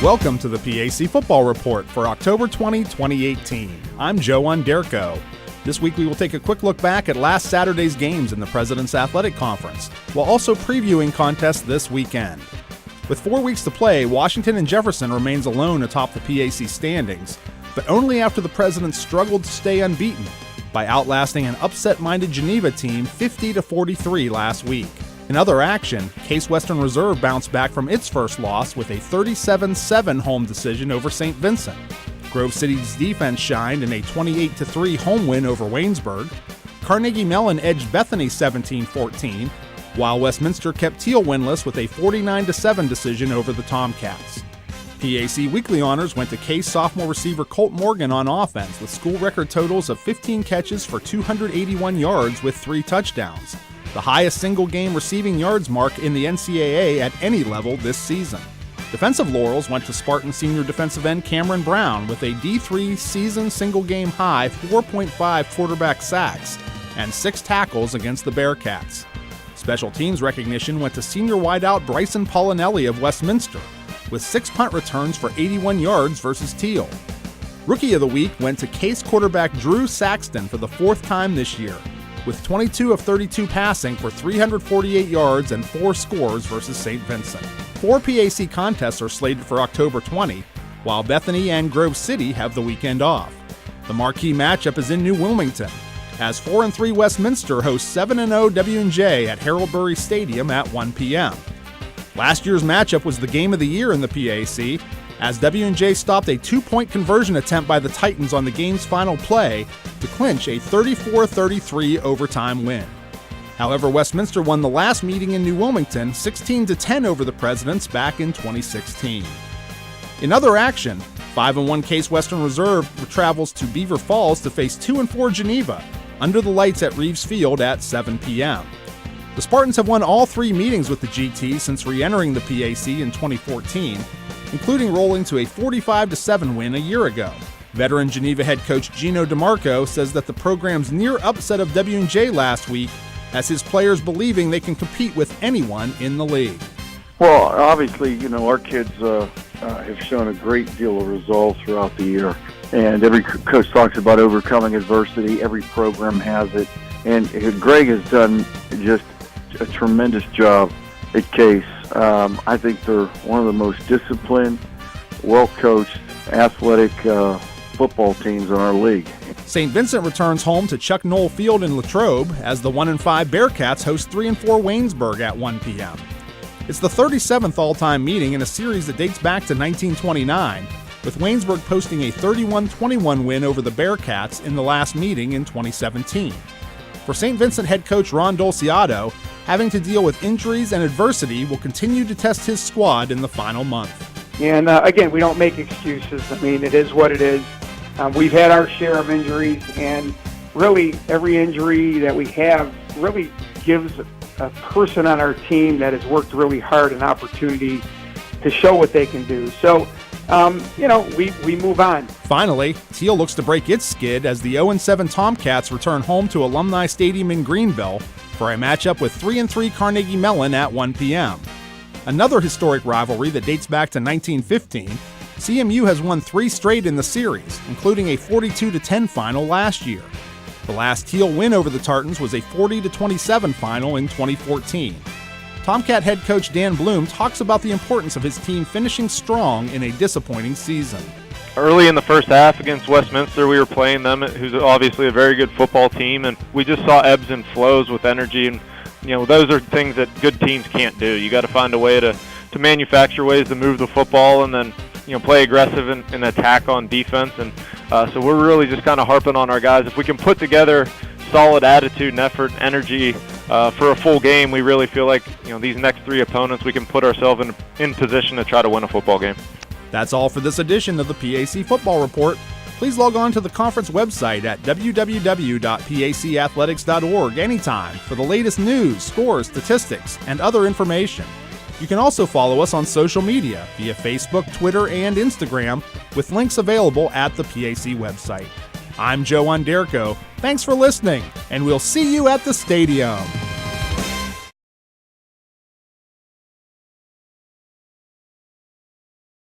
Welcome to the PAC Football Report for October 20, 2018. I'm Joe Onderko. This week we will take a quick look back at last Saturday's games in the President's Athletic Conference, while also previewing contests this weekend. With 4 weeks to play, Washington and Jefferson remains alone atop the PAC standings, but only after the Presidents struggled to stay unbeaten by outlasting an upset-minded Geneva team 50-43 last week. In other action, Case Western Reserve bounced back from its first loss with a 37-7 home decision over St. Vincent. Grove City's defense shined in a 28-3 home win over Waynesburg. Carnegie Mellon edged Bethany 17-14, while Westminster kept Thiel winless with a 49-7 decision over the Tomcats. PAC Weekly Honors went to Case sophomore receiver Colt Morgan on offense with school record totals of 15 catches for 281 yards with 3 touchdowns, the highest single-game receiving yards mark in the NCAA at any level this season. Defensive laurels went to Spartan senior defensive end Cameron Brown with a D3 season single-game high 4.5 quarterback sacks and 6 tackles against the Bearcats. Special teams recognition went to senior wideout Bryson Pollinelli of Westminster with 6 punt returns for 81 yards versus Thiel. Rookie of the Week went to Case quarterback Drew Saxton for the 4th time this year, with 22 of 32 passing for 348 yards and 4 scores versus St. Vincent. 4 PAC contests are slated for October 20, while Bethany and Grove City have the weekend off. The marquee matchup is in New Wilmington, as 4-3 Westminster hosts 7-0 W&J at Harold-Burry Stadium at 1 p.m. Last year's matchup was the game of the year in the PAC, as W&J stopped a 2-point conversion attempt by the Titans on the game's final play to clinch a 34-33 overtime win. However, Westminster won the last meeting in New Wilmington 16-10 over the Presidents back in 2016. In other action, 5-1 Case Western Reserve travels to Beaver Falls to face 2-4 Geneva under the lights at Reeves Field at 7 p.m. The Spartans have won all 3 meetings with the GT since re-entering the PAC in 2014, including rolling to a 45-7 win a year ago. Veteran Geneva head coach Geneo DeMarco says that the program's near upset of W&J last week has his players believing they can compete with anyone in the league. Well, obviously, our kids have shown a great deal of resolve throughout the year. And every coach talks about overcoming adversity. Every program has it. And Greg has done just a tremendous job at Case. I think they're one of the most disciplined, well-coached, athletic football teams in our league. St. Vincent returns home to Chuck Knoll Field in Latrobe as the 1-5 Bearcats host 3-4 Waynesburg at 1 p.m. It's the 37th all-time meeting in a series that dates back to 1929, with Waynesburg posting a 31-21 win over the Bearcats in the last meeting in 2017. For St. Vincent head coach Ron Dolciato, having to deal with injuries and adversity will continue to test his squad in the final month. And again, we don't make excuses. I mean, it is what it is. We've had our share of injuries, and really every injury that we have really gives a person on our team that has worked really hard an opportunity to show what they can do. So, we move on. Finally, Thiel looks to break its skid as the 0-7 Tomcats return home to Alumni Stadium in Greenville for a matchup with 3-3 Carnegie Mellon at 1 p.m. Another historic rivalry that dates back to 1915, CMU has won 3 straight in the series, including a 42-10 final last year. The last Thiel win over the Tartans was a 40-27 final in 2014. Tomcat head coach Dan Blume talks about the importance of his team finishing strong in a disappointing season. Early in the first half against Westminster, we were playing them, who's obviously a very good football team, and we just saw ebbs and flows with energy, and those are things that good teams can't do. You got to find a way to manufacture ways to move the football and then play aggressive and attack on defense, and so we're really just kind of harping on our guys. If we can put together solid attitude and effort and energy for a full game, we really feel like these next 3 opponents, we can put ourselves in position to try to win a football game. That's all for this edition of the PAC Football Report. Please log on to the conference website at www.pacathletics.org anytime for the latest news, scores, statistics, and other information. You can also follow us on social media via Facebook, Twitter, and Instagram, with links available at the PAC website. I'm Joe Onderko. Thanks for listening, and we'll see you at the stadium.